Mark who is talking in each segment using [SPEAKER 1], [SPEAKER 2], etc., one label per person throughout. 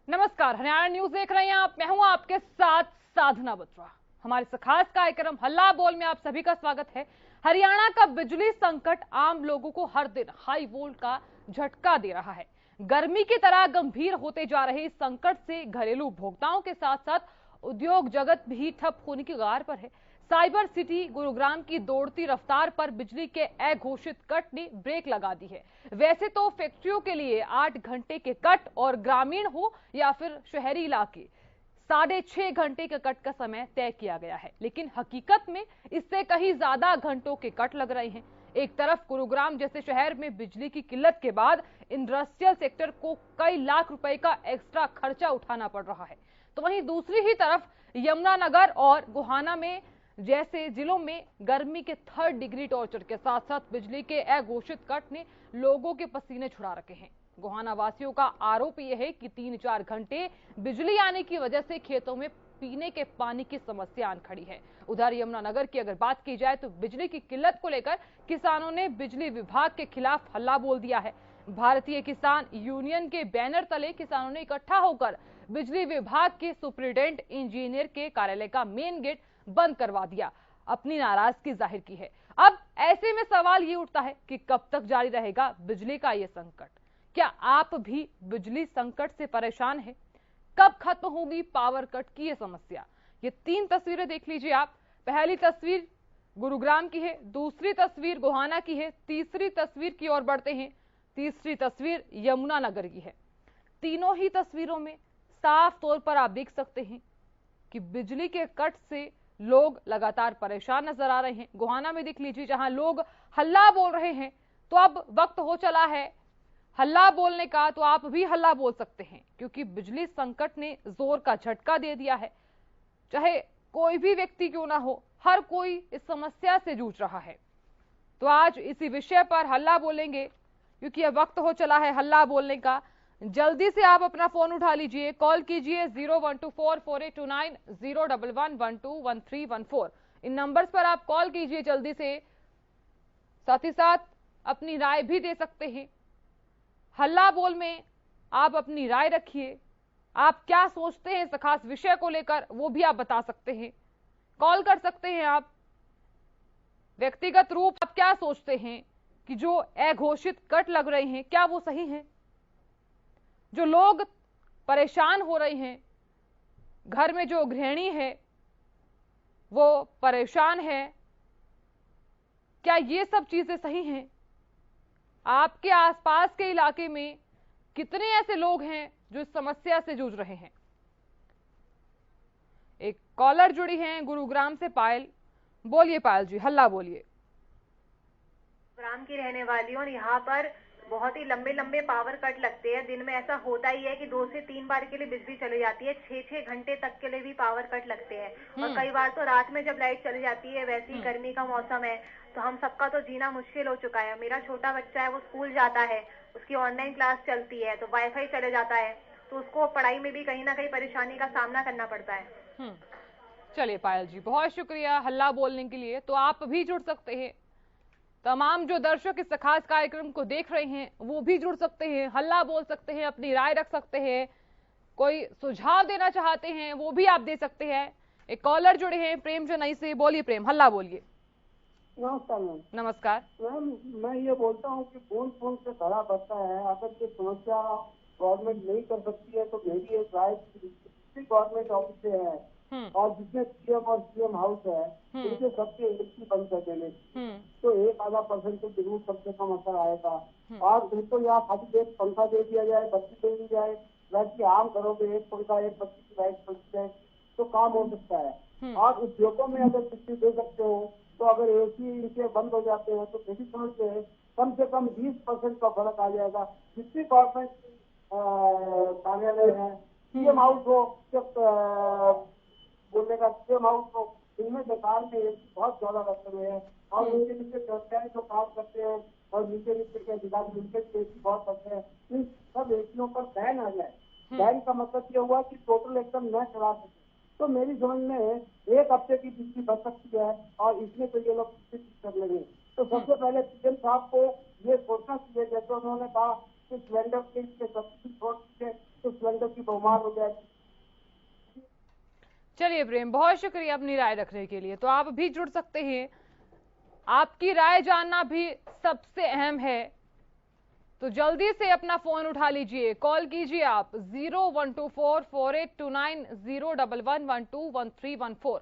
[SPEAKER 1] नमस्कार, हरियाणा न्यूज देख रहे हैं आप। मैं हूं आपके साथ साधना बत्रा। हमारे इस खास कार्यक्रम हल्ला बोल में आप सभी का स्वागत है। हरियाणा का बिजली संकट आम लोगों को हर दिन हाई वोल्ट का झटका दे रहा है। गर्मी की तरह गंभीर होते जा रहे इस संकट से घरेलू उपभोक्ताओं के साथ साथ उद्योग जगत भी ठप होने की कगार पर है। साइबर सिटी गुरुग्राम की दौड़ती रफ्तार पर बिजली के अघोषित कट ने ब्रेक लगा दी है। वैसे तो फैक्ट्रियों के लिए 8 घंटे के कट और ग्रामीण हो या फिर शहरी इलाके 6.5 घंटे के कट का समय तय किया गया है, लेकिन हकीकत में इससे कहीं ज्यादा घंटों के कट लग रहे हैं। एक तरफ गुरुग्राम जैसे शहर में बिजली की किल्लत के बाद इंडस्ट्रियल सेक्टर को कई लाख रुपए का एक्स्ट्रा खर्चा उठाना पड़ रहा है, तो वहीं दूसरी ही तरफ यमुनानगर और गोहाना में जैसे जिलों में गर्मी के 3rd डिग्री टॉर्चर के साथ साथ बिजली के अघोषित कट ने लोगों के पसीने छुड़ा रखे हैं। गोहाना वासियों का आरोप यह है कि 3-4 घंटे बिजली आने की वजह से खेतों में पीने के पानी की समस्या आन खड़ी है। उधर यमुनानगर की अगर बात की जाए तो बिजली की किल्लत को लेकर किसानों ने बिजली विभाग के खिलाफ हल्ला बोल दिया है। भारतीय किसान यूनियन के बैनर तले किसानों ने इकट्ठा होकर बिजली विभाग के सुप्रिंटेंडेंट इंजीनियर के कार्यालय का मेन गेट बंद करवा दिया, अपनी नाराजगी जाहिर की है। अब ऐसे में सवाल ये उठता है कि कब तक जारी रहेगा बिजली का ये संकट? क्या आप भी बिजली संकट से परेशान हैं? कब खत्म होगी पावर कट की ये समस्या? ये 3 तस्वीरें देख लीजिए आप। पहली तस्वीर गुरुग्राम की है, दूसरी तस्वीर गोहाना की है, तीसरी तस्वीर की ओर बढ़ते हैं, तीसरी तस्वीर यमुनानगर की है। तीनों ही तस्वीरों में साफ तौर पर आप देख सकते हैं कि बिजली के कट से लोग लगातार परेशान नजर आ रहे हैं। गोहाना में देख लीजिए, जहां लोग हल्ला बोल रहे हैं, तो अब वक्त हो चला है हल्ला बोलने का, तो आप भी हल्ला बोल सकते हैं, क्योंकि बिजली संकट ने जोर का झटका दे दिया है। चाहे कोई भी व्यक्ति क्यों ना हो, हर कोई इस समस्या से जूझ रहा है। तो आज इसी विषय पर हल्ला बोलेंगे, क्योंकि अब वक्त हो चला है हल्ला बोलने का। जल्दी से आप अपना फोन उठा लीजिए, कॉल कीजिए 01244829 011121314। इन नंबर्स पर आप कॉल कीजिए जल्दी से। साथ ही साथ अपनी राय भी दे सकते हैं। हल्ला बोल में आप अपनी राय रखिए, आप क्या सोचते हैं इस खास विषय को लेकर, वो भी आप बता सकते हैं। कॉल कर सकते हैं आप। व्यक्तिगत रूप आप क्या सोचते हैं कि जो अघोषित कट लग रहे हैं, क्या वो सही हैं? जो लोग परेशान हो रहे हैं, घर में जो गृहिणी है वो परेशान है, क्या ये सब चीजें सही हैं? आपके आसपास के इलाके में कितने ऐसे लोग हैं जो इस समस्या से जूझ रहे हैं? एक कॉलर जुड़ी हैं गुरुग्राम से, पायल। बोलिए पायल जी, हल्ला बोलिए।
[SPEAKER 2] गुरुग्राम की रहने वाली हूँ और यहाँ पर बहुत ही लंबे लंबे पावर कट लगते हैं। दिन में ऐसा होता ही है कि 2 से 3 बार के लिए बिजली चली जाती है। 6-6 घंटे तक के लिए भी पावर कट लगते हैं। और कई बार तो रात में जब लाइट चली जाती है, वैसे ही गर्मी का मौसम है, तो हम सबका तो जीना मुश्किल हो चुका है। मेरा छोटा बच्चा है, वो स्कूल जाता है, उसकी ऑनलाइन क्लास चलती है, तो वाईफाई चले जाता है, तो उसको पढ़ाई में भी कहीं ना कहीं परेशानी का सामना करना पड़ता है।
[SPEAKER 1] चलिए पायल जी, बहुत शुक्रिया हल्ला बोलने के लिए। तो आप भी जुड़ सकते हैं, तमाम जो दर्शक इस खास कार्यक्रम को देख रहे हैं वो भी जुड़ सकते हैं, हल्ला बोल सकते हैं, अपनी राय रख सकते हैं, कोई सुझाव देना चाहते हैं वो भी आप दे सकते हैं। एक कॉलर जुड़े हैं प्रेम चेन्नई से। बोलिए प्रेम, हल्ला बोलिए।
[SPEAKER 3] नमस्कार मैम।
[SPEAKER 1] नमस्कार
[SPEAKER 3] मैम, मैं ये बोलता हूँ कि फोन फोन से खड़ा पड़ता है। अगर ये समस्या गवर्नमेंट नहीं कर सकती है तो मेरी एक राय गवर्नमेंट ऑफिस से है और जिसमें सीएम और सीएम हाउस है, उनके सबके एक ही बंद कर देने, तो 1-आधा% तो जरूर कम से कम असर आएगा। और उनको यहाँ खाली एक पंखा दे दिया जाए, बत्ती दे दी जाए, वैसे आम घरों में एक पंखा एक बत्ती की लाइट पड़ जाए तो काम हो सकता है। और उद्योगों में अगर बिजली दे सकते हो, तो अगर एसी इनके बंद हो जाते हैं तो मेरी समझ से कम 20% का फर्क आ जाएगा। जितनी गवर्नमेंट कार्यालय है, सीएम हाउस हो, बोलने का सीएम हाउस हो, इनमें सरकार में एसी बहुत ज्यादा रखे हुए हैं और उनके नीचे कर्मचारी जो काम करते हैं और नीचे नीचे के अधिकारी उनके एसी बहुत करते हैं। इन सब एसियों पर बैन आ जाए। बैन का मतलब ये हुआ कि टोटल एकदम न चला सके, तो मेरी समझ में 1 हफ्ते की बिजली बच सकती है और इसमें तो ये लोग कर लेंगे। तो सबसे पहले सीएम साहब को ये सोचना चाहिए, जैसे उन्होंने कहा कि सिलेंडर के सब्सिडी छोड़ दीजिए, तो सिलेंडर की बहुमार हो जाएगी।
[SPEAKER 1] चलिए प्रेम, बहुत शुक्रिया अपनी राय रखने के लिए। तो आप भी जुड़ सकते हैं, आपकी राय जानना भी सबसे अहम है। तो जल्दी से अपना फोन उठा लीजिए, कॉल कीजिए आप 012448290111121314।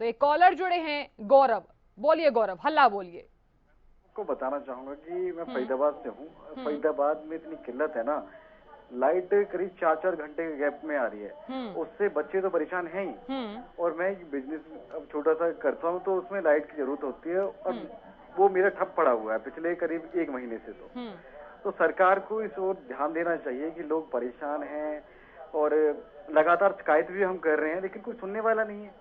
[SPEAKER 1] तो एक कॉलर जुड़े हैं, गौरव। बोलिए गौरव, हल्ला बोलिए।
[SPEAKER 4] आपको बताना चाहूंगा कि मैं फरीदाबाद से हूँ। फरीदाबाद में इतनी किल्लत है ना, लाइट करीब 4-4 घंटे के गैप में आ रही है। उससे बच्चे तो परेशान हैं ही, और मैं बिजनेस अब छोटा सा करता हूँ तो उसमें लाइट की जरूरत होती है, और वो मेरा ठप पड़ा हुआ है पिछले करीब 1 महीने से। तो सरकार को इस ओर ध्यान देना चाहिए कि लोग परेशान हैं, और लगातार शिकायत भी हम कर रहे हैं लेकिन कोई सुनने वाला नहीं है।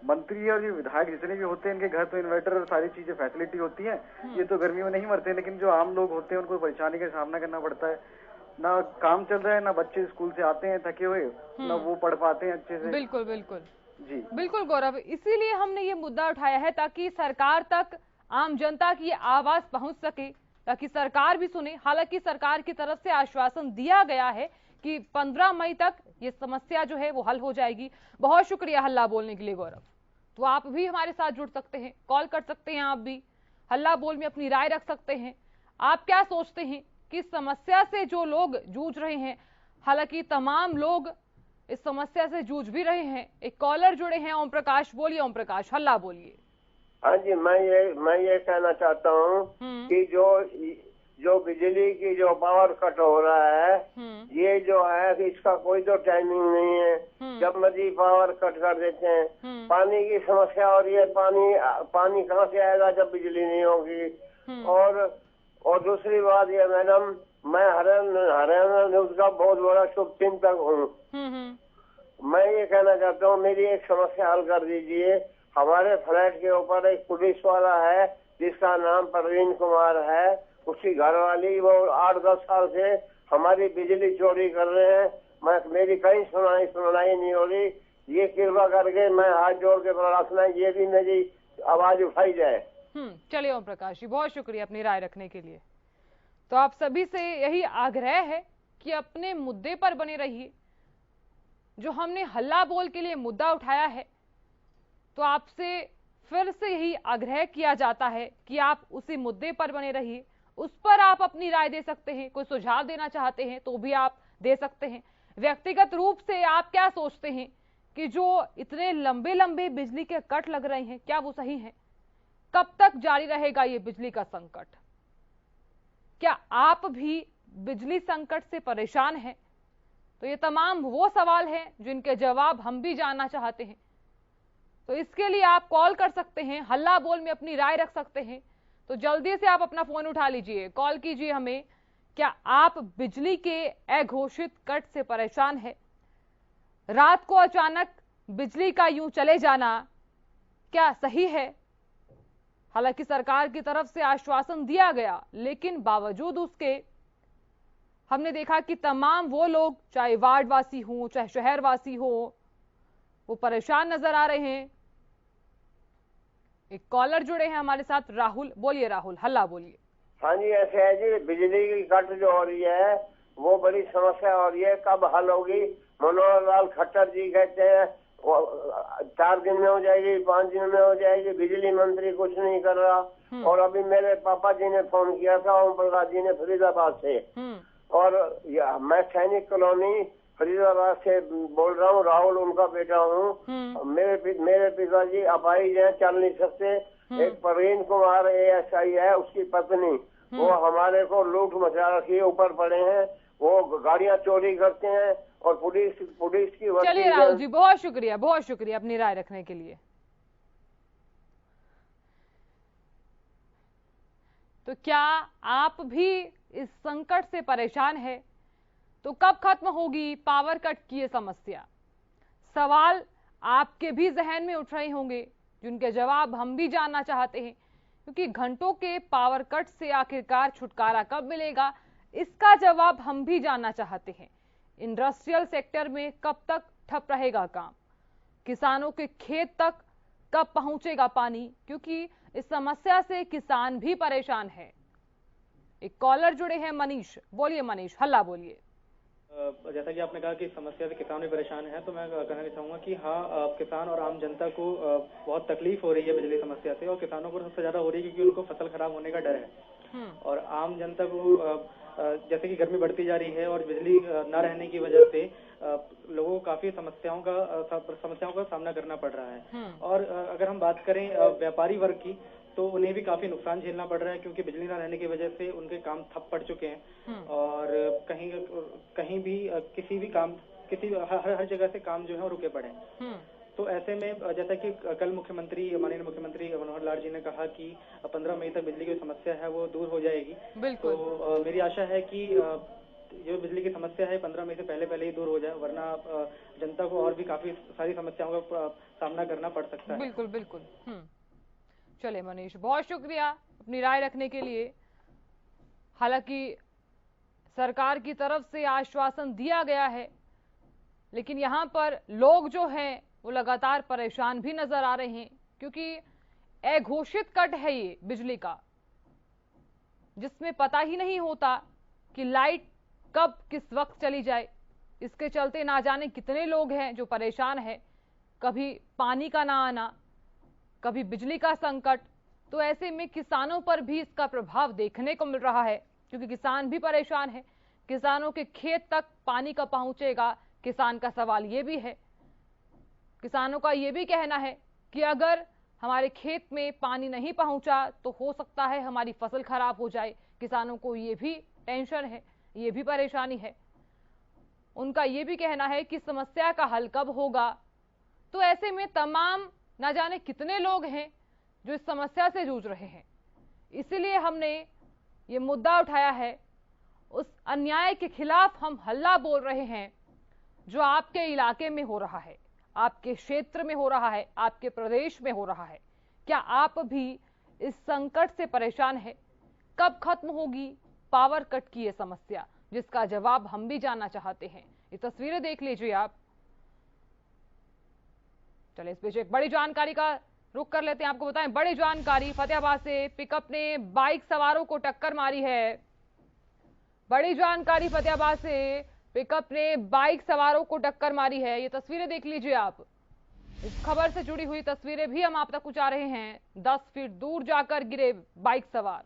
[SPEAKER 4] मंत्री और ये विधायक जितने भी होते हैं, इनके घर तो इन्वर्टर और सारी चीजें फैसिलिटी होती है, ये तो गर्मी में नहीं मरते, लेकिन जो आम लोग होते हैं उनको परेशानी का सामना करना पड़ता है। ना काम चल रहा है, ना बच्चे स्कूल से आते हैं थके हुए, ना वो पढ़ पाते हैं अच्छे से।
[SPEAKER 1] बिल्कुल बिल्कुल
[SPEAKER 4] जी
[SPEAKER 1] बिल्कुल गौरव, इसीलिए हमने ये मुद्दा उठाया है ताकि सरकार तक आम जनता की आवाज पहुंच सके, ताकि सरकार भी सुने। हालांकि सरकार की तरफ से आश्वासन दिया गया है कि 15 मई तक ये समस्या जो है वो हल हो जाएगी। बहुत शुक्रिया हल्ला बोलने के लिए गौरव। तो आप भी हमारे साथ जुड़ सकते हैं, कॉल कर सकते हैं, आप भी हल्ला बोल में अपनी राय रख सकते हैं। आप क्या सोचते हैं कि समस्या से जो लोग जूझ रहे हैं, हालांकि तमाम लोग इस समस्या से जूझ भी रहे हैं। एक कॉलर जुड़े हैं, ओम प्रकाश। बोलिए ओम प्रकाश, हल्ला बोलिए।
[SPEAKER 5] हाँ जी, मैं ये कहना चाहता हूँ कि जो बिजली की जो पावर कट हो रहा है, ये जो है इसका कोई तो टाइमिंग नहीं है, जब मर्जी पावर कट कर देते हैं। पानी की समस्या हो रही है, पानी कहाँ से आएगा जब बिजली नहीं होगी। और दूसरी बात ये मैडम, मैं हरियाणा न्यूज का बहुत बड़ा शुभचिंतक हूँ। मैं ये कहना चाहता हूँ, मेरी एक समस्या हल कर दीजिए। हमारे फ्लैट के ऊपर एक पुलिस वाला है जिसका नाम प्रवीण कुमार है, उसकी घरवाली, वो 8-10 साल से हमारी बिजली चोरी कर रहे हैं। मेरी कहीं सुनाई नहीं हो रही। ये कृपा करके मैं हाथ जोड़ के प्रार्थना, ये भी मेरी आवाज उठाई जाए।
[SPEAKER 1] चलिए ओम प्रकाश जी, बहुत शुक्रिया अपनी राय रखने के लिए। तो आप सभी से यही आग्रह है कि अपने मुद्दे पर बने रहिए। जो हमने हल्ला बोल के लिए मुद्दा उठाया है, तो आपसे फिर से यही आग्रह किया जाता है कि आप उसी मुद्दे पर बने रहिए, उस पर आप अपनी राय दे सकते हैं। कोई सुझाव देना चाहते हैं तो भी आप दे सकते हैं। व्यक्तिगत रूप से आप क्या सोचते हैं कि जो इतने लंबे लंबे बिजली के कट लग रहे हैं, क्या वो सही है? कब तक जारी रहेगा ये बिजली का संकट? क्या आप भी बिजली संकट से परेशान हैं? तो ये तमाम वो सवाल हैं जिनके जवाब हम भी जानना चाहते हैं। तो इसके लिए आप कॉल कर सकते हैं, हल्ला बोल में अपनी राय रख सकते हैं। तो जल्दी से आप अपना फोन उठा लीजिए, कॉल कीजिए हमें। क्या आप बिजली के अघोषित कट से परेशान हैं? रात को अचानक बिजली का यूं चले जाना क्या सही है? हालांकि सरकार की तरफ से आश्वासन दिया गया, लेकिन बावजूद उसके हमने देखा कि तमाम वो लोग, चाहे वार्ड वासी हो चाहे शहर वासी हो, वो परेशान नजर आ रहे हैं। एक कॉलर जुड़े हैं हमारे साथ, राहुल। बोलिए राहुल, हल्ला बोलिए।
[SPEAKER 5] हाँ जी, ऐसे है जी, बिजली की कट जो हो रही है वो बड़ी समस्या हो रही है। कब हल होगी? मनोहर लाल खट्टर जी कहते हैं 4 दिन में हो जाएगी, 5 दिन में हो जाएगी। बिजली मंत्री कुछ नहीं कर रहा। और अभी मेरे पापा जी ने फोन किया था, ओम प्रकाश जी ने, फरीदाबाद से। और मैं सैनिक कॉलोनी फरीदाबाद से बोल रहा हूँ, राहुल उनका बेटा हूँ। मेरे पिताजी अपाहिज हैं, चल नहीं सकते। एक प्रवीण कुमार ASI है, उसकी पत्नी, वो हमारे को लूट मचा रखी है, ऊपर पड़े हैं, वो गाड़ियां चोरी करते हैं। और पुलिस की।
[SPEAKER 1] चलिए राहुल जी, बहुत शुक्रिया अपनी राय रखने के लिए। तो क्या आप भी इस संकट से परेशान है? तो कब खत्म होगी पावर कट की ये समस्या? सवाल आपके भी जहन में उठ रहे होंगे, जिनके जवाब हम भी जानना चाहते हैं, क्योंकि घंटों के पावर कट से आखिरकार छुटकारा कब मिलेगा, इसका जवाब हम भी जानना चाहते हैं। इंडस्ट्रियल सेक्टर में कब तक ठप रहेगा काम? किसानों के खेत तक कब पहुंचेगा पानी? क्योंकि इस समस्या से किसान भी परेशान है। एक कॉलर जुड़े हैं, मनीष। बोलिए मनीष, हल्ला बोलिए।
[SPEAKER 6] जैसा कि आपने कहा कि समस्या से किसान भी परेशान है, तो मैं कहना चाहूँगा कि हाँ, किसान और आम जनता को बहुत तकलीफ हो रही है बिजली समस्या से, और किसानों को सबसे ज्यादा हो रही है क्योंकि उनको फसल खराब होने का डर है। और आम जनता को जैसे कि गर्मी बढ़ती जा रही है और बिजली न रहने की वजह से लोगों को काफी समस्याओं का सामना करना पड़ रहा है। और अगर हम बात करें व्यापारी वर्ग की, तो उन्हें भी काफी नुकसान झेलना पड़ रहा है क्योंकि बिजली न रहने की वजह से उनके काम ठप पड़ चुके हैं। और कहीं भी किसी भी काम हर जगह से काम जो है रुके पड़े हैं। तो ऐसे में जैसा कि कल माननीय मुख्यमंत्री मनोहर लाल जी ने कहा कि 15 मई तक बिजली की समस्या है वो दूर हो जाएगी। तो मेरी आशा है कि जो बिजली की समस्या है 15 मई से पहले ही दूर हो जाए, वरना जनता को और भी काफी सारी समस्याओं का सामना करना पड़ सकता है।
[SPEAKER 1] बिल्कुल बिल्कुल। चले मनीष, बहुत शुक्रिया अपनी राय रखने के लिए। हालांकि सरकार की तरफ से आश्वासन दिया गया है, लेकिन यहाँ पर लोग जो हैं वो लगातार परेशान भी नजर आ रहे हैं, क्योंकि अघोषित कट है ये बिजली का, जिसमें पता ही नहीं होता कि लाइट कब किस वक्त चली जाए। इसके चलते ना जाने कितने लोग हैं जो परेशान हैं, कभी पानी का ना आना, कभी बिजली का संकट। तो ऐसे में किसानों पर भी इसका प्रभाव देखने को मिल रहा है, क्योंकि किसान भी परेशान है। किसानों के खेत तक पानी कब पहुंचेगा, किसान का सवाल ये भी है। किसानों का ये भी कहना है कि अगर हमारे खेत में पानी नहीं पहुंचा तो हो सकता है हमारी फसल खराब हो जाए। किसानों को ये भी टेंशन है, ये भी परेशानी है। उनका ये भी कहना है कि समस्या का हल कब होगा। तो ऐसे में तमाम न जाने कितने लोग हैं जो इस समस्या से जूझ रहे हैं। इसीलिए हमने ये मुद्दा उठाया है। उस अन्याय के खिलाफ हम हल्ला बोल रहे हैं जो आपके इलाके में हो रहा है, आपके क्षेत्र में हो रहा है, आपके प्रदेश में हो रहा है। क्या आप भी इस संकट से परेशान है? कब खत्म होगी पावर कट की ये समस्या, जिसका जवाब हम भी जानना चाहते हैं। ये तस्वीरें देख लीजिए आप। चलिए इस बीच एक बड़ी जानकारी का रुख कर लेते हैं। आपको बताएं बड़ी जानकारी, फतेहाबाद से पिकअप ने बाइक सवारों को टक्कर मारी है। बड़ी जानकारी, फतेहाबाद से पिकअप ने बाइक सवारों को टक्कर मारी है। ये तस्वीरें देख लीजिए आप। इस खबर से जुड़ी हुई तस्वीरें भी हम आप तक पहुंचा रहे हैं। 10 फीट दूर जाकर गिरे बाइक सवार।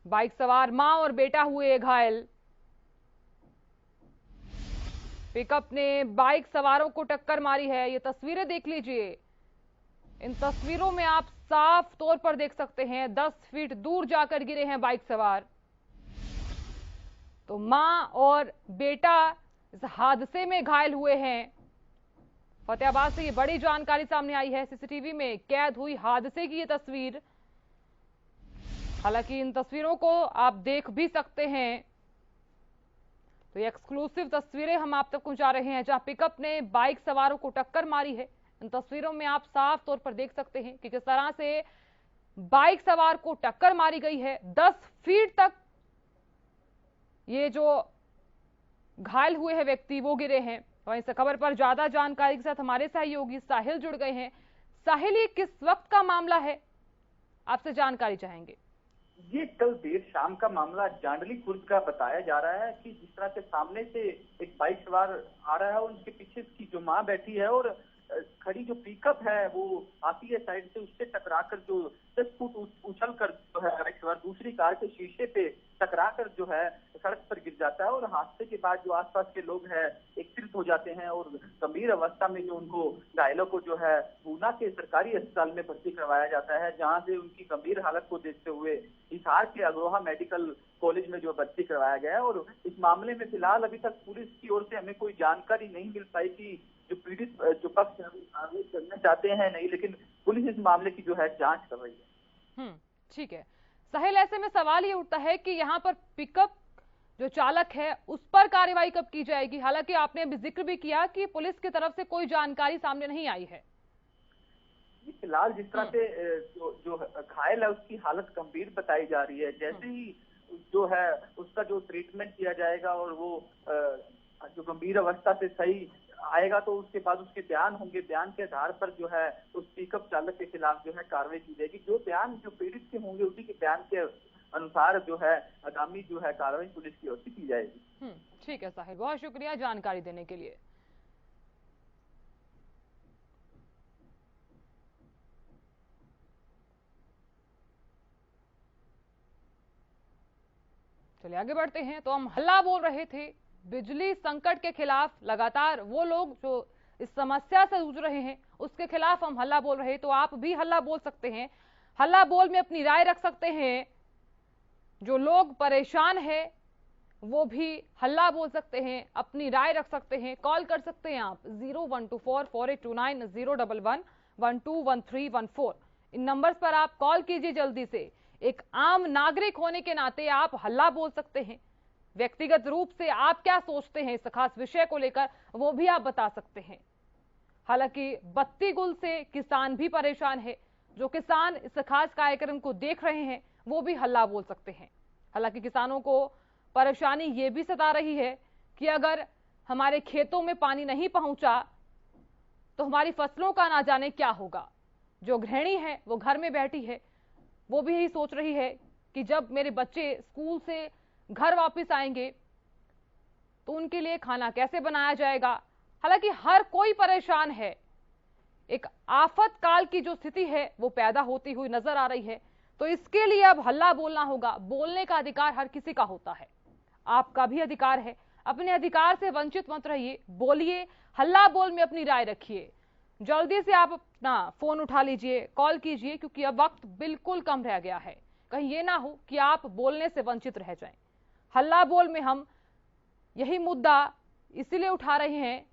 [SPEAKER 1] बाइक सवार मां और बेटा हुए घायल। पिकअप ने बाइक सवारों को टक्कर मारी है। ये तस्वीरें देख लीजिए। इन तस्वीरों में आप साफ तौर पर देख सकते हैं 10 फीट दूर जाकर गिरे हैं बाइक सवार। तो मां और बेटा इस हादसे में घायल हुए हैं। फतेहाबाद से ये बड़ी जानकारी सामने आई है। सीसीटीवी में कैद हुई हादसे की ये तस्वीर। हालांकि इन तस्वीरों को आप देख भी सकते हैं। तो ये एक्सक्लूसिव तस्वीरें हम आप तक पहुंचा रहे हैं, जहां पिकअप ने बाइक सवारों को टक्कर मारी है। इन तस्वीरों में आप साफ तौर पर देख सकते हैं कि किस तरह से बाइक सवार को टक्कर मारी गई है। 10 फीट तक ये जो घायल हुए हैं व्यक्ति वो गिरे हैं। वहीं इस खबर पर ज्यादा जानकारी के साथ हमारे सहयोगी साहिल जुड़ गए हैं। साहिल, ये किस वक्त का मामला है, आपसे जानकारी चाहेंगे।
[SPEAKER 7] ये कल देर शाम का मामला जांडली खुर्द का बताया जा रहा है कि जिस तरह से सामने से एक बाइक सवार आ रहा है और उनके पीछे की जो मां बैठी है और खड़ी जो पिकअप है वो आती है साइड से, उससे टकराकर जो 10 फुट उछल कर जो है बाइक सवार दूसरी कार के शीशे पे टकराकर जो है सड़क पर गिर जाता है। और हादसे के बाद जो आसपास के लोग हैं एकत्रित हो जाते हैं और गंभीर अवस्था में जो उनको घायलों को जो है ऊना के सरकारी अस्पताल में भर्ती करवाया जाता है, जहां से उनकी गंभीर हालत को देखते हुए हिसार के अग्रोहा मेडिकल कॉलेज में जो भर्ती करवाया गया है। और इस मामले में फिलहाल अभी तक पुलिस की ओर से हमें कोई जानकारी नहीं मिल पाई कि जो पीड़ित जो पक्ष आगे करना चाहते हैं नहीं, लेकिन पुलिस इस मामले की जो है जांच कर रही है।
[SPEAKER 1] ठीक है साहिल, ऐसे में सवाल ये उठता है कि यहाँ पर पिकअप जो चालक है उस पर कार्रवाई कब की जाएगी। हालांकि आपने अभी जिक्र भी किया कि पुलिस की तरफ से कोई जानकारी सामने नहीं आई है।
[SPEAKER 7] फिलहाल जिस तरह से जो घायल है उसकी हालत गंभीर बताई जा रही है। जैसे ही जो है उसका जो ट्रीटमेंट किया जाएगा और वो जो गंभीर अवस्था से सही आएगा तो उसके बाद उसके बयान होंगे। बयान के आधार पर जो है उस पिकअप चालक के खिलाफ जो है कार्रवाई की जाएगी। जो बयान जो पीड़ित के होंगे उसी के बयान के अनुसार जो है आगामी जो है कार्रवाई पुलिस की ओर से की जाएगी।
[SPEAKER 1] ठीक है साहिल, बहुत शुक्रिया जानकारी देने के लिए। चलिए आगे बढ़ते हैं। तो हम हल्ला बोल रहे थे बिजली संकट के खिलाफ, लगातार वो लोग जो इस समस्या से जूझ रहे हैं उसके खिलाफ हम हल्ला बोल रहे हैं। तो आप भी हल्ला बोल सकते हैं, हल्ला बोल में अपनी राय रख सकते हैं। जो लोग परेशान हैं वो भी हल्ला बोल सकते हैं, अपनी राय रख सकते हैं। कॉल कर सकते हैं आप 01244829 011 इन नंबर्स पर आप कॉल कीजिए जल्दी से। एक आम नागरिक होने के नाते आप हल्ला बोल सकते हैं। व्यक्तिगत रूप से आप क्या सोचते हैं इस खास विषय को लेकर वो भी आप बता सकते हैं। हालांकि बत्ती गुल से किसान भी परेशान है। जो किसान इस खास कार्यक्रम को देख रहे हैं वो भी हल्ला बोल सकते हैं। हालांकि किसानों को परेशानी ये भी सता रही है कि अगर हमारे खेतों में पानी नहीं पहुंचा तो हमारी फसलों का ना जाने क्या होगा। जो गृहिणी है वो घर में बैठी है, वो भी यही सोच रही है कि जब मेरे बच्चे स्कूल से घर वापस आएंगे तो उनके लिए खाना कैसे बनाया जाएगा। हालांकि हर कोई परेशान है। एक आफत काल की जो स्थिति है वो पैदा होती हुई नजर आ रही है। तो इसके लिए अब हल्ला बोलना होगा। बोलने का अधिकार हर किसी का होता है, आपका भी अधिकार है। अपने अधिकार से वंचित मत रहिए, बोलिए, हल्ला बोल में अपनी राय रखिए। जल्दी से आप अपना फोन उठा लीजिए, कॉल कीजिए, क्योंकि अब वक्त बिल्कुल कम रह गया है। कहीं ये ना हो कि आप बोलने से वंचित रह जाएं। हल्ला बोल में हम यही मुद्दा इसीलिए उठा रहे हैं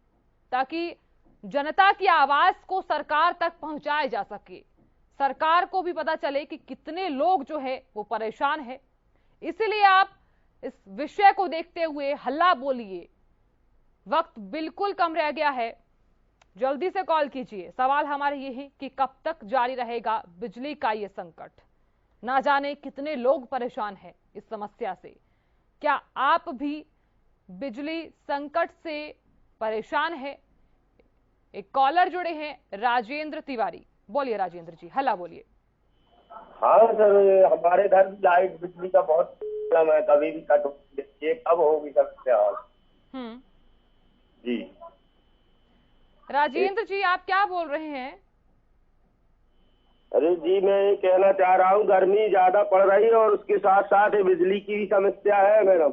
[SPEAKER 1] ताकि जनता की आवाज को सरकार तक पहुंचाया जा सके, सरकार को भी पता चले कि कितने लोग जो है वो परेशान है। इसीलिए आप इस विषय को देखते हुए हल्ला बोलिए। वक्त बिल्कुल कम रह गया है, जल्दी से कॉल कीजिए। सवाल हमारे ये है कि कब तक जारी रहेगा बिजली का ये संकट। ना जाने कितने लोग परेशान हैं इस समस्या से। क्या आप भी बिजली संकट से परेशान है? एक कॉलर जुड़े हैं, राजेंद्र तिवारी। बोलिए राजेंद्र जी, हल्ला बोलिए।
[SPEAKER 5] हाँ सर, हमारे घर लाइट बिजली का बहुत प्रॉब्लम है, कभी भी कट होती है, कब होगी समस्या? जी
[SPEAKER 1] राजेंद्र जी, आप क्या बोल रहे हैं?
[SPEAKER 5] अरे जी, मैं ये कहना चाह रहा हूँ, गर्मी ज्यादा पड़ रही है और उसके साथ साथ बिजली की भी समस्या है मैडम।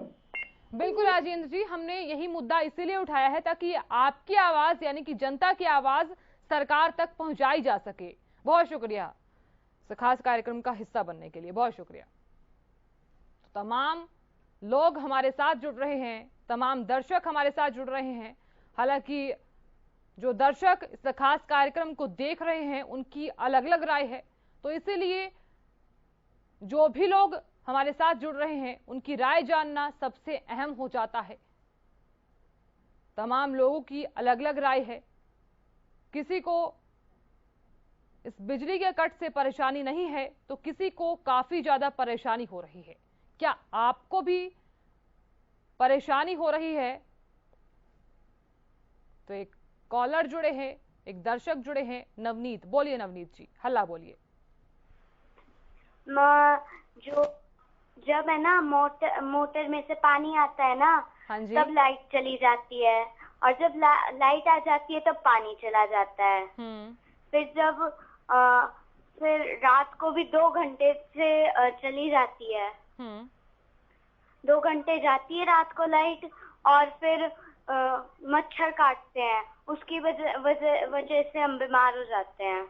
[SPEAKER 1] बिल्कुल राजेंद्र जी, हमने यही मुद्दा इसीलिए उठाया है ताकि आपकी आवाज यानी कि जनता की आवाज सरकार तक पहुंचाई जा सके। बहुत शुक्रिया इस खास कार्यक्रम का हिस्सा बनने के लिए, बहुत शुक्रिया। तो तमाम लोग हमारे साथ जुड़ रहे हैं, तमाम दर्शक हमारे साथ जुड़ रहे हैं। हालांकि जो दर्शक इस खास कार्यक्रम को देख रहे हैं उनकी अलग अलग राय है, तो इसीलिए जो भी लोग हमारे साथ जुड़ रहे हैं उनकी राय जानना सबसे अहम हो जाता है। तमाम लोगों की अलग अलग राय है। किसी को इस बिजली के कट से परेशानी नहीं है तो किसी को काफी ज्यादा परेशानी हो रही है। क्या आपको भी परेशानी हो रही है? तो एक कॉलर जुड़े हैं, एक दर्शक जुड़े हैं, नवनीत। बोलिए नवनीत जी, हल्ला बोलिए।
[SPEAKER 8] जब है ना मोटर में से पानी आता है ना,
[SPEAKER 1] हाँ जी,
[SPEAKER 8] तब लाइट चली जाती है और जब लाइट आ जाती है तब पानी चला जाता है। फिर रात को भी 2 घंटे से चली जाती है। 2 घंटे जाती है रात को लाइट और फिर मच्छर काटते हैं, उसकी वजह से हम बीमार हो जाते हैं।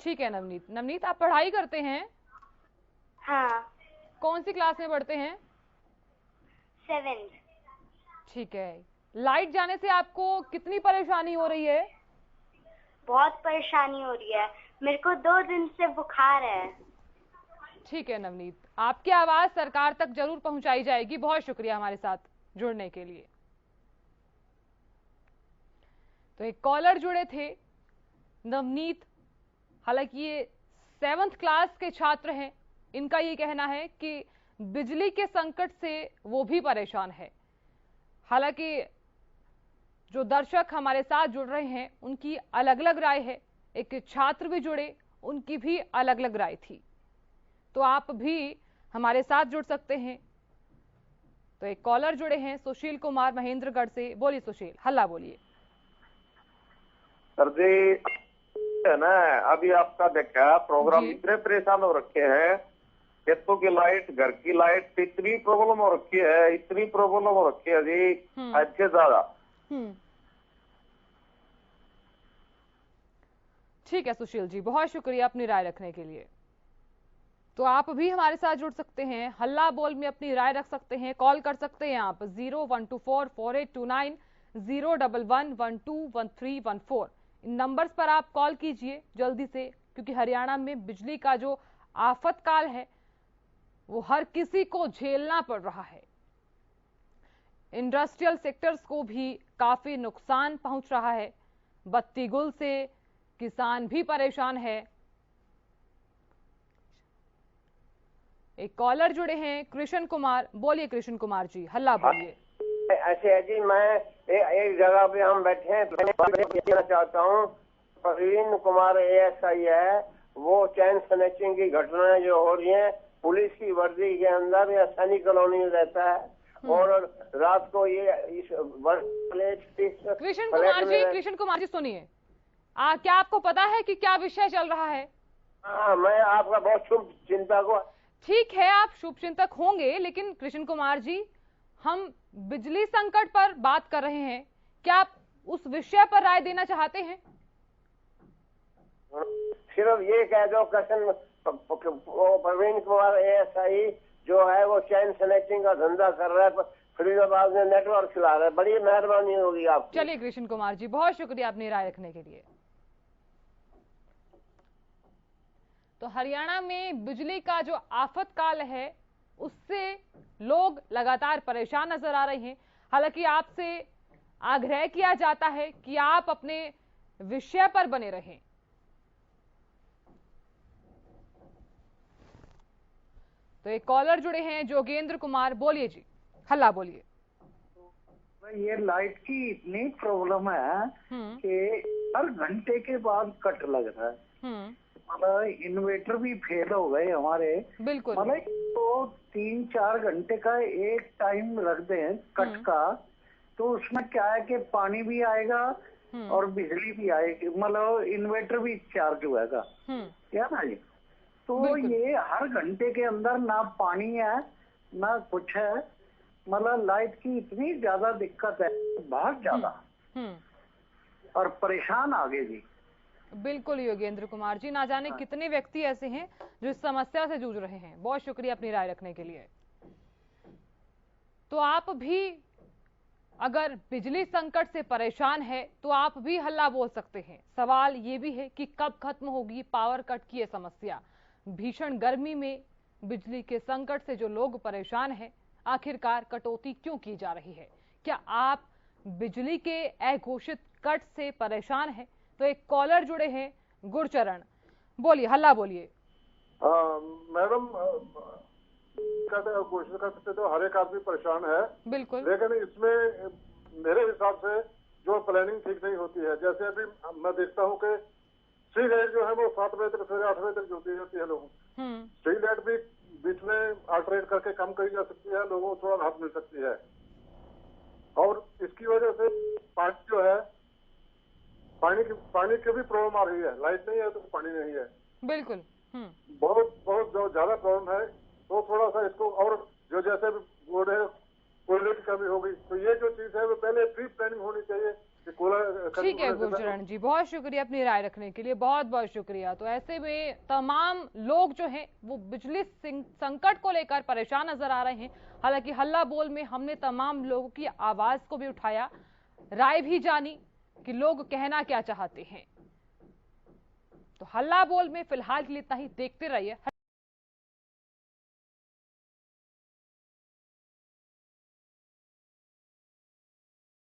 [SPEAKER 1] ठीक है नवनीत। नवनीत, आप पढ़ाई करते हैं?
[SPEAKER 8] हाँ।
[SPEAKER 1] कौन सी क्लास में पढ़ते हैं?
[SPEAKER 8] 7th।
[SPEAKER 1] ठीक है। लाइट जाने से आपको कितनी परेशानी हो रही है?
[SPEAKER 8] बहुत परेशानी हो रही है, मेरे को 2 दिन से बुखार है।
[SPEAKER 1] ठीक है नवनीत, आपकी आवाज सरकार तक जरूर पहुंचाई जाएगी। बहुत शुक्रिया हमारे साथ जुड़ने के लिए। तो एक कॉलर जुड़े थे, नवनीत। हालांकि ये 7th क्लास के छात्र हैं। इनका ये कहना है कि बिजली के संकट से वो भी परेशान है। हालांकि जो दर्शक हमारे साथ जुड़ रहे हैं उनकी अलग अलग राय है। एक छात्र भी जुड़े, उनकी भी अलग अलग राय थी। तो आप भी हमारे साथ जुड़ सकते हैं। तो एक कॉलर जुड़े हैं सुशील कुमार महेंद्रगढ़ से। बोलिए सुशील, हल्ला बोलिए।
[SPEAKER 5] सर जी है ना, अभी आपका देखा प्रोग्राम इतने परेशान हो रखे हैं, खेतों की लाइट, घर की लाइट, इतनी प्रॉब्लम हो रखी है, इतनी प्रॉब्लम हो रखी है जी, हद से ज्यादा।
[SPEAKER 1] ठीक है सुशील जी, बहुत शुक्रिया अपनी राय रखने के लिए। तो आप भी हमारे साथ जुड़ सकते हैं, हल्ला बोल में अपनी राय रख सकते हैं, कॉल कर सकते हैं आप 01244829 011121314। इन नंबर्स पर आप कॉल कीजिए जल्दी से, क्योंकि हरियाणा में बिजली का जो आफतकाल है वो हर किसी को झेलना पड़ रहा है। इंडस्ट्रियल सेक्टर्स को भी काफी नुकसान पहुंच रहा है। बत्ती गुल से किसान भी परेशान है। एक कॉलर जुड़े हैं कृष्ण कुमार। बोलिए कृष्ण कुमार जी, हल्ला बोलिए।
[SPEAKER 5] ऐसे है जी, मैं एक जगह पे हम बैठे हैं, कहना चाहता हूँ, प्रवीण कुमार ASI है, वो चैन स्नैचिंग की घटनाएं जो हो रही हैं, पुलिस की वर्दी के अंदर या सैनी कॉलोनी में रहता है, और रात को ये इस
[SPEAKER 1] कृष्ण कुमार जी सुनिए, क्या आपको पता है कि क्या विषय चल रहा है?
[SPEAKER 5] हाँ, मैं आपका बहुत शुभ चिंतक हूँ।
[SPEAKER 1] ठीक है, आप शुभ चिंतक होंगे, लेकिन कृष्ण कुमार जी हम बिजली संकट पर बात कर रहे हैं, क्या आप उस विषय पर राय देना चाहते हैं?
[SPEAKER 5] सिर्फ ये कह दो, प्रवीण कुमार ASI जो है वो चैन स्नैचिंग का धंधा कर रहा है, फरीदाबाद में नेटवर्क चला रहा है, बड़ी मेहरबानी होगी आपकी।
[SPEAKER 1] चलिए कृष्ण कुमार जी, बहुत शुक्रिया अपनी राय रखने के लिए। तो हरियाणा में बिजली का जो आफतकाल है उससे लोग लगातार परेशान नजर आ रहे हैं। हालांकि आपसे आग्रह किया जाता है कि आप अपने विषय पर बने रहें। तो एक कॉलर जुड़े हैं जोगेंद्र कुमार। बोलिए जी, हल्ला बोलिए।
[SPEAKER 9] ये लाइट की इतनी प्रॉब्लम है कि हर घंटे के बाद कट लग रहा है। मतलब इन्वर्टर भी फेल हो गए हमारे।
[SPEAKER 1] बिल्कुल।
[SPEAKER 9] मतलब तो 3-4 घंटे का एक टाइम रख दें कट का, तो उसमें क्या है कि पानी भी आएगा और बिजली भी आएगी, मतलब इन्वर्टर भी चार्ज होगा, क्या ना जी। तो ये हर घंटे के अंदर ना पानी है ना कुछ है, मतलब लाइट की इतनी ज्यादा दिक्कत है, बहुत ज्यादा, और परेशान आगे जी।
[SPEAKER 1] बिल्कुल योगेंद्र कुमार जी, ना जाने कितने व्यक्ति ऐसे हैं जो इस समस्या से जूझ रहे हैं। बहुत शुक्रिया अपनी राय रखने के लिए। तो आप भी अगर बिजली संकट से परेशान है तो आप भी हल्ला बोल सकते हैं। सवाल ये भी है कि कब खत्म होगी पावर कट की ये समस्या। भीषण गर्मी में बिजली के संकट से जो लोग परेशान हैं, आखिरकार कटौती क्यों की जा रही है? क्या आप बिजली के अघोषित कट से परेशान हैं? तो एक कॉलर जुड़े हैं गुरचरण। बोलिए, हल्ला बोलिए।
[SPEAKER 10] मैडम, घोषित कट से तो हर एक आदमी परेशान है,
[SPEAKER 1] बिल्कुल,
[SPEAKER 10] लेकिन इसमें मेरे हिसाब से जो प्लानिंग ठीक नहीं होती है। जैसे अभी मैं देखता हूँ कि स्ट्रीट लाइट जो है वो 7 बजे तक से 8 बजे तक जलती रहती है लोगों। स्ट्रीट लाइट भी बीच में अल्टरेट करके कम करी जा सकती है, लोगों को थोड़ा राहत मिल सकती है। और इसकी वजह से पानी जो है, पानी की भी प्रॉब्लम आ रही है। लाइट नहीं है तो पानी नहीं है।
[SPEAKER 1] बिल्कुल।
[SPEAKER 10] बहुत ज्यादा प्रॉब्लम है। तो थोड़ा सा इसको, और जो जैसे बोर्ड है कोयले की कमी होगी, तो ये जो चीज है वो पहले प्री प्लानिंग होनी चाहिए।
[SPEAKER 1] ठीक है गुरचरण जी, बहुत शुक्रिया अपनी राय रखने के लिए, बहुत बहुत शुक्रिया। तो ऐसे में तमाम लोग जो हैं वो बिजली संकट को लेकर परेशान नजर आ रहे हैं। हालांकि हल्ला बोल में हमने तमाम लोगों की आवाज को भी उठाया, राय भी जानी कि लोग कहना क्या चाहते हैं। तो हल्ला बोल में फिलहाल के लिए इतना ही। देखते रहिए।